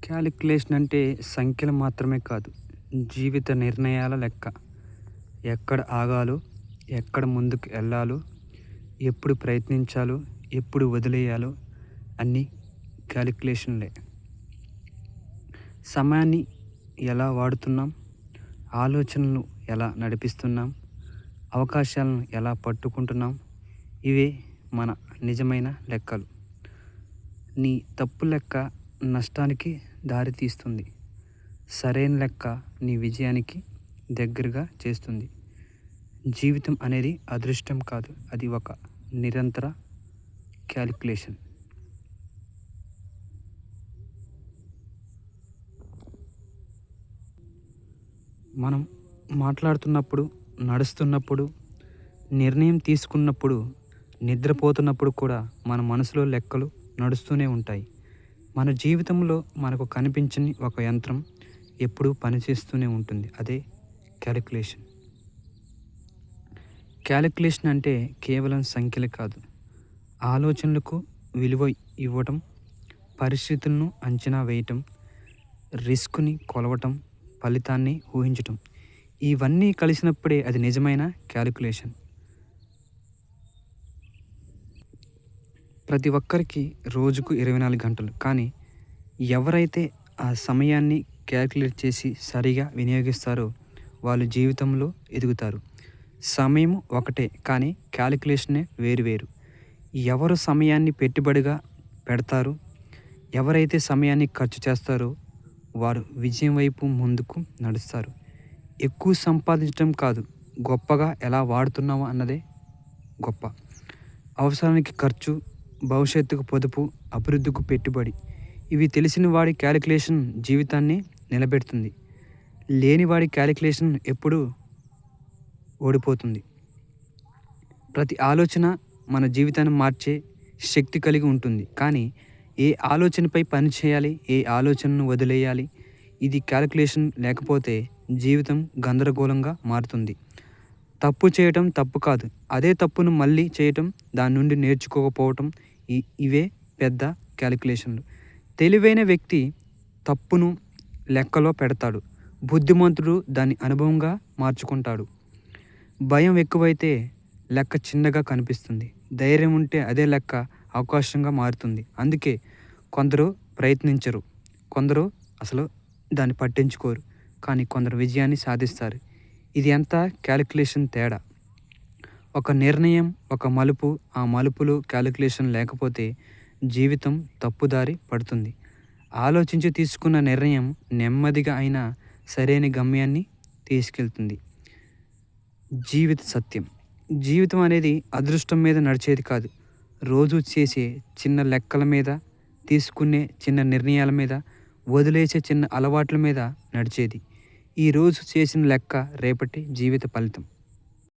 Calculation అంటే సంఖ్యలు మాత్రమే కాదు. జీవిత నిర్ణయాల లెక్క. ఎక్కడ ఆగాలో, ఎక్కడ ముందుకు ఎళ్ళాలో, ఎప్పుడు ప్రయత్నించాలో, ఎప్పుడు వదిలేయాలో అన్నీ క్యాలిక్యులేషన్‌లే. సమయాన్ని ఎలా వాడుతున్నాం, ఆలోచనలను ఎలా నడిపిస్తున్నాం, అవకాశాలను ఎలా పట్టుకుంటున్నాం, ఇవే మన నిజమైన లెక్కలు. నీ తప్పు లెక్క నష్టానికి దారితీస్తుంది. సరైన లెక్క నీ విజయానికి దగ్గరగా చేస్తుంది. జీవితం అనేది అదృష్టం కాదు, అది ఒక నిరంతర క్యాలిక్యులేషన్. మనం మాట్లాడుతున్నప్పుడు, నడుస్తున్నప్పుడు, నిర్ణయం తీసుకున్నప్పుడు, నిద్రపోతున్నప్పుడు కూడా మన మనసులో లెక్కలు నడుస్తూనే ఉంటాయి. మన జీవితంలో మనకు కనిపించని ఒక యంత్రం ఎప్పుడూ పనిచేస్తూనే ఉంటుంది. అదే క్యాలిక్యులేషన్. క్యాలిక్యులేషన్ అంటే కేవలం సంఖ్యలు కాదు, ఆలోచనలకు విలువ ఇవ్వటం, పరిస్థితులను అంచనా వేయటం, రిస్క్ని కొలవటం, ఫలితాన్ని ఊహించటం. ఇవన్నీ కలిసినప్పుడే అది నిజమైన క్యాలిక్యులేషన్. ప్రతి ఒక్కరికి రోజుకు 24 గంటలు. కానీ ఎవరైతే ఆ సమయాన్ని క్యాలిక్యులేట్ చేసి సరిగా వినియోగిస్తారో వాళ్ళు జీవితంలో ఎదుగుతారు. సమయం ఒకటే, కానీ క్యాలిక్యులేషనే వేరు. ఎవరు సమయాన్ని పెట్టుబడిగా పెడతారో, ఎవరైతే సమయాన్ని ఖర్చు చేస్తారో వారు విజయం వైపు ముందుకు నడుస్తారు. ఎక్కువ సంపాదించడం కాదు, గొప్పగా ఎలా వాడుతున్నామో అన్నదే గొప్ప. అవసరానికి ఖర్చు, భవిష్యత్తుకు పొదుపు, అభివృద్ధికి పెట్టుబడి, ఇవి తెలిసిన వాడి క్యాలిక్యులేషన్ జీవితాన్ని నిలబెడుతుంది. లేనివాడి క్యాలిక్యులేషన్ ఎప్పుడూ ఓడిపోతుంది. ప్రతి ఆలోచన మన జీవితాన్ని మార్చే శక్తి కలిగి ఉంటుంది. కానీ ఏ ఆలోచనపై పని చేయాలి, ఏ ఆలోచనను వదిలేయాలి, ఇది క్యాలిక్యులేషన్ లేకపోతే జీవితం గందరగోళంగా మారుతుంది. తప్పు చేయటం తప్పు కాదు, అదే తప్పును మళ్ళీ చేయటం, దాని నుండి నేర్చుకోకపోవటం, ఇవే పెద్ద క్యాలిక్యులేషన్లు. తెలివైన వ్యక్తి తప్పును లెక్కలో పెడతాడు, బుద్ధిమంతుడు దాన్ని అనుభవంగా మార్చుకుంటాడు. భయం ఎక్కువైతే లెక్క చిన్నగా కనిపిస్తుంది, ధైర్యం ఉంటే అదే లెక్క అవకాశంగా మారుతుంది. అందుకే కొందరు ప్రయత్నించరు, కొందరు అసలు దాన్ని పట్టించుకోరు, కానీ కొందరు విజయాన్ని సాధిస్తారు. ఇది అంతా క్యాలిక్యులేషన్ తేడా. ఒక నిర్ణయం, ఒక మలుపు, ఆ మలుపులో క్యాలిక్యులేషన్ లేకపోతే జీవితం తప్పుదారి పడుతుంది. ఆలోచించి తీసుకున్న నిర్ణయం నెమ్మదిగా అయినా సరైన గమ్యాన్ని తీసుకెళ్తుంది. జీవిత సత్యం. జీవితం అనేది అదృష్టం మీద నడిచేది కాదు, రోజు చేసే చిన్న లెక్కల మీద, తీసుకునే చిన్న నిర్ణయాల మీద, వదిలేసే చిన్న అలవాట్ల మీద నడిచేది. ఈరోజు చేసిన లెక్క రేపటి జీవిత ఫలితం.